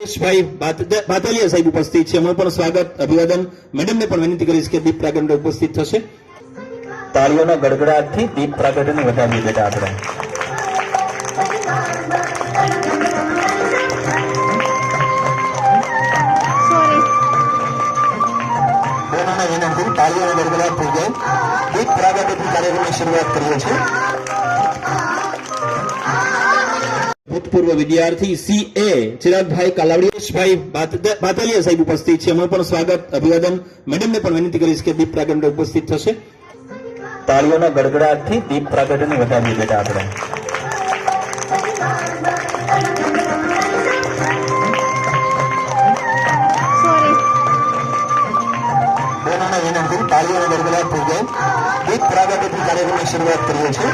ભાઈ બાતલિયા સાહેબ ઉપસ્થિત છે. એમનું પણ સ્વાગત અભિવાદન. મેડમને પણ વિનંતી કરીશ કે દીપ પ્રાગટ્ય ઉપસ્થિત થશે. તાળીઓના ગડગડાટથી દીપ પ્રાગટ્યને વધાવીએ બેટા આપણે. બહેનોને વિનંતી, તાળીઓના ગડગડાટ થઈ જાય. દીપ પ્રાગટ્યથી કાર્યક્રમની શરૂઆત કરીએ છીએ. ભૂતપૂર્વ વિદ્યાર્થી CA ચિરાગભાઈ કાલાવડીભાઈ બાતલિયા સાહેબ ઉપસ્થિત છે. એમનું પણ સ્વાગત અભિવાદન. મેડમને પણ વિનંતી કરીશ કે દીપ પ્રાગટ્ય ઉપસ્થિત થશે. તાળીઓના ગડગડાટથી દીપ પ્રાગટ્યને વધાવીએ બેટા આપણે. બહેનોને વિનંતી, તાળીઓના ગડગડાટ થઈ જાય. દીપ પ્રાગટ્યથી કાર્યક્રમની શરૂઆત કરીએ છીએ.